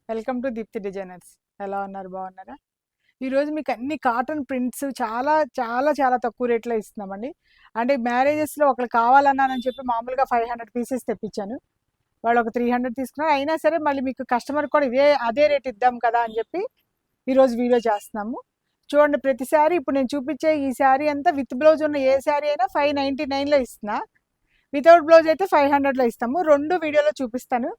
Welcome to Deepti designers. ఎలా ఉన్నారు? బాగున్నారా? ఈరోజు మీకు అన్ని కాటన్ ప్రింట్స్ చాలా చాలా చాలా తక్కువ రేట్లో ఇస్తున్నామండి. అంటే మ్యారేజెస్లో ఒకళ్ళు కావాలన్నానని చెప్పి మామూలుగా 500 పీసెస్ తెప్పించాను. వాళ్ళు ఒక 300 తీసుకున్నారు. అయినా సరే మళ్ళీ మీకు కస్టమర్ కూడా అదే రేట్ ఇద్దాం కదా అని చెప్పి ఈరోజు వీడియో చేస్తున్నాము. చూడండి, ప్రతి శారీ ఇప్పుడు నేను చూపించే ఈ శారీ అంతా విత్ బ్లౌజ్ ఉన్న ఏ శారీ అయినా 599లో ఇస్తున్నా. వితౌట్ బ్లౌజ్ అయితే 500లో ఇస్తాము. రెండు వీడియోలో చూపిస్తాను.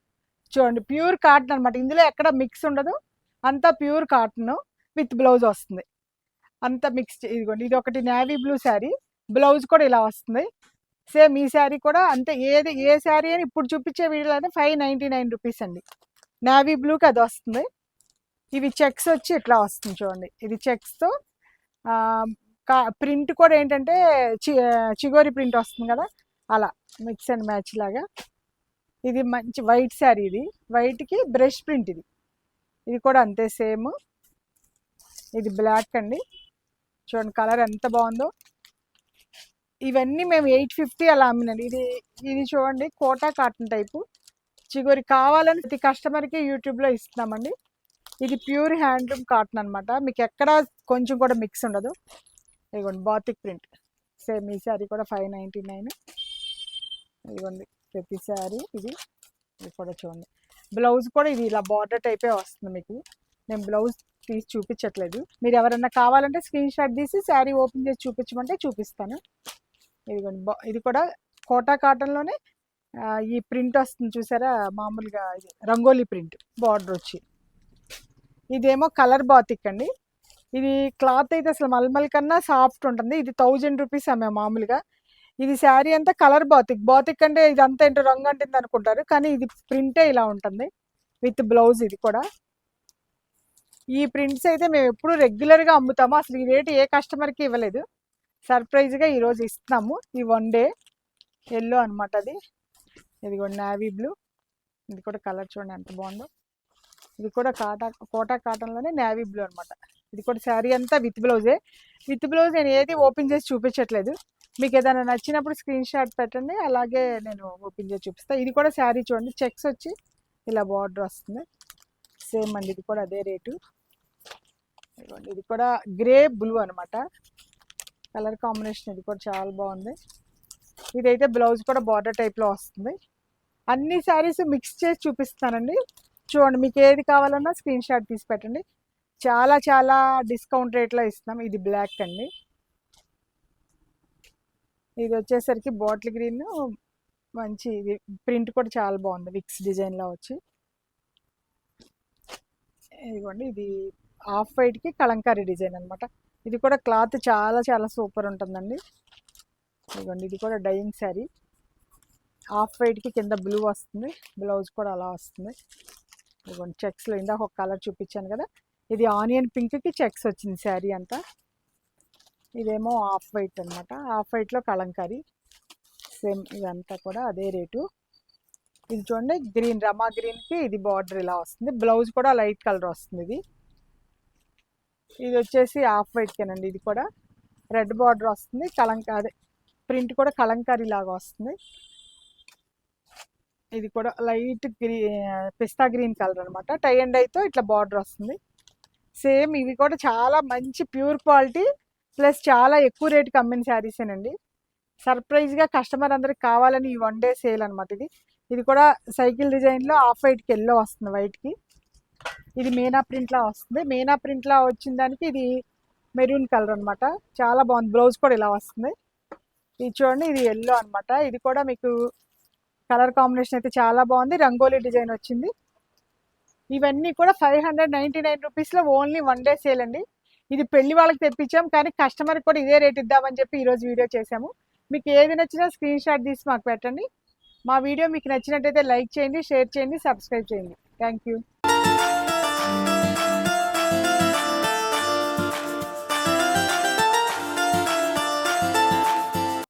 చూడండి, ప్యూర్ కాటన్ అనమాట. ఇందులో ఎక్కడ మిక్స్ ఉండదు, అంతా ప్యూర్ కాటన్ విత్ బ్లౌజ్ వస్తుంది. అంతా మిక్స్. ఇదిగోండి, ఇది ఒకటి నేవీ బ్లూ శారీ, బ్లౌజ్ కూడా ఇలా వస్తుంది. సేమ్ ఈ శారీ కూడా అంతే. ఏ శారీ అని ఇప్పుడు చూపించే వీడియోలో అయితే 599 రూపీస్ అండి. నేవీ బ్లూకి అది వస్తుంది. ఇవి చెక్స్ వచ్చి ఇట్లా వస్తుంది. చూడండి, ఇది చెక్స్తో ప్రింట్ కూడా ఏంటంటే చిగోరి ప్రింట్ వస్తుంది కదా, అలా మిక్స్ అండ్ మ్యాచ్ లాగా. ఇది మంచి వైట్ శారీ, ఇది వైట్కి బ్రష్ ప్రింట్. ఇది కూడా అంతే సేమ్. ఇది బ్లాక్ అండి. చూడండి కలర్ ఎంత బాగుందో. ఇవన్నీ మేము 850 అలా అమ్మినండి. ఇది చూడండి, కోటా కాటన్ టైపు చిగురి. కావాలని ప్రతి కస్టమర్కి యూట్యూబ్లో ఇస్తున్నామండి. ఇది ప్యూర్ హ్యాండ్లూమ్ కాటన్ అనమాట. మీకు ఎక్కడ కొంచెం కూడా మిక్స్ ఉండదు. ఇదిగోండి బాతిక్ ప్రింట్. సేమ్ ఈ శారీ కూడా 599. ఇదిగోండి ప్రతి శారీ. ఇది కూడా చూడండి, బ్లౌజ్ కూడా ఇది ఇలా బార్డర్ టైపే వస్తుంది. మీకు నేను బ్లౌజ్ తీసి చూపించట్లేదు. మీరు ఎవరన్నా కావాలంటే స్క్రీన్ షాట్ తీసి శారీ ఓపెన్ చేసి చూపించమంటే చూపిస్తాను. ఇదిగోండి, ఇది కూడా కోటా కాటన్లోనే ఈ ప్రింట్ వస్తుంది చూసారా, మామూలుగా ఇది రంగోలీ ప్రింట్ బార్డర్ వచ్చి. ఇదేమో కలర్ బాతిక్ అండి. ఇది క్లాత్ అయితే అసలు మల్మల్ కన్నా సాఫ్ట్ ఉంటుంది. ఇది 1000 రూపీస్ అమ్మే మామూలుగా. ఇది శారీ అంతా కలర్ బాతిక్. బాతిక్ అంటే ఇదంతా ఏంటో రంగు అంటుంది అనుకుంటారు, కానీ ఇది ప్రింటే ఇలా ఉంటుంది విత్ బ్లౌజ్. ఇది కూడా ఈ ప్రింట్స్ అయితే మేము ఎప్పుడు రెగ్యులర్గా అమ్ముతాము. అసలు ఈ రేటు ఏ కస్టమర్కి ఇవ్వలేదు. సర్ప్రైజ్గా ఈరోజు ఇస్తున్నాము. ఈ 1 డే ఎల్లో అనమాట. అది ఇదిగోండి నేవీ బ్లూ. ఇది కూడా కలర్ చూడండి ఎంత బాగుందో. ఇది కూడా కోటా కాటన్లోనే నేవీ బ్లూ అనమాట. ఇది కూడా శారీ అంతా విత్ బ్లౌజే. విత్ బ్లౌజ్ నేను ఏది ఓపెన్ చేసి చూపించట్లేదు. మీకు ఏదైనా నచ్చినప్పుడు స్క్రీన్ షాట్ పెట్టండి, అలాగే నేను ఓపెన్ చేసి చూపిస్తాను. ఇది కూడా శారీ చూడండి, చెక్స్ వచ్చి ఇలా బార్డర్ వస్తుంది. సేమ్ అండి, ఇది కూడా అదే రేటు. ఇది కూడా గ్రే బ్లూ అనమాట కలర్ కాంబినేషన్. ఇది కూడా చాలా బాగుంది. ఇదైతే బ్లౌజ్ కూడా బార్డర్ టైప్లో వస్తుంది. అన్ని శారీస్ మిక్స్ చేసి చూపిస్తానండి. చూడండి, మీకు ఏది కావాలన్నా స్క్రీన్ షాట్ తీసి పెట్టండి. చాలా చాలా డిస్కౌంట్ రేట్లో ఇస్తున్నాం. ఇది బ్లాక్ అండి. ఇది వచ్చేసరికి బాటిల్ గ్రీన్, మంచి ఇది ప్రింట్ కూడా చాలా బాగుంది, విక్స్ డిజైన్లో వచ్చి. ఇదిగోండి, ఇది ఆఫ్ వైట్కి కలంకారీ డిజైన్ అనమాట. ఇది కూడా క్లాత్ చాలా చాలా సూపర్ ఉంటుందండి. ఇదిగోండి, ఇది కూడా డైయింగ్ శారీ. ఆఫ్ వైట్కి కింద బ్లూ వస్తుంది, బ్లౌజ్ కూడా అలా వస్తుంది. ఇదిగోండి చెక్స్లో ఇందాక ఒక కలర్ చూపించాను కదా, ఇది ఆనియన్ పింక్కి చెక్స్ వచ్చింది శారీ అంతా. ఇదేమో ఆఫ్ వైట్ అనమాట. ఆఫ్ వైట్లో కలంకారీ. సేమ్ ఇదంతా కూడా అదే రేటు. ఇది చూడండి గ్రీన్, రమా గ్రీన్కి ఇది బార్డర్ ఇలా వస్తుంది. బ్లౌజ్ కూడా లైట్ కలర్ వస్తుంది. ఇది వచ్చేసి ఆఫ్ వైట్కేనండి. ఇది కూడా రెడ్ బార్డర్ వస్తుంది. అదే ప్రింట్ కూడా కలంకారీ లాగా వస్తుంది. ఇది కూడా లైట్ పిస్తా గ్రీన్ కలర్ అనమాట. టై అండ్ డైతో ఇట్లా బార్డర్ వస్తుంది. సేమ్ ఇవి కూడా చాలా మంచి ప్యూర్ క్వాలిటీ ప్లస్ చాలా ఎక్కువ రేటుకి అమ్మిన శారీసేనండి. సర్ప్రైజ్గా కస్టమర్ అందరికి కావాలని ఈ 1 డే సేల్ అనమాట. ఇది కూడా సైకిల్ డిజైన్లో ఆఫ్ వైట్కి ఎల్లో వస్తుంది, వైట్కి. ఇది మీనా ప్రింట్లా వస్తుంది. మీనా ప్రింట్లా వచ్చిన దానికి ఇది మెరూన్ కలర్ అనమాట. చాలా బాగుంది. బ్లౌజ్ కూడా ఇలా వస్తుంది. ఇది చూడండి, ఇది ఎల్లో అనమాట. ఇది కూడా మీకు కలర్ కాంబినేషన్ అయితే చాలా బాగుంది. రంగోలీ డిజైన్ వచ్చింది. ఇవన్నీ కూడా 599 రూపీస్లో ఓన్లీ 1 డే సేల్ అండి. ఇది పెళ్లి వాళ్ళకి తెప్పించాం, కానీ కస్టమర్కి కూడా ఇదే రేట్ ఇద్దామని చెప్పి ఈరోజు వీడియో చేసాము. మీకు ఏది నచ్చినా స్క్రీన్ షాట్ తీసి మాకు పెట్టండి. మా వీడియో మీకు నచ్చినట్టయితే లైక్ చేయండి, షేర్ చేయండి, సబ్స్క్రైబ్ చేయండి. Thank you.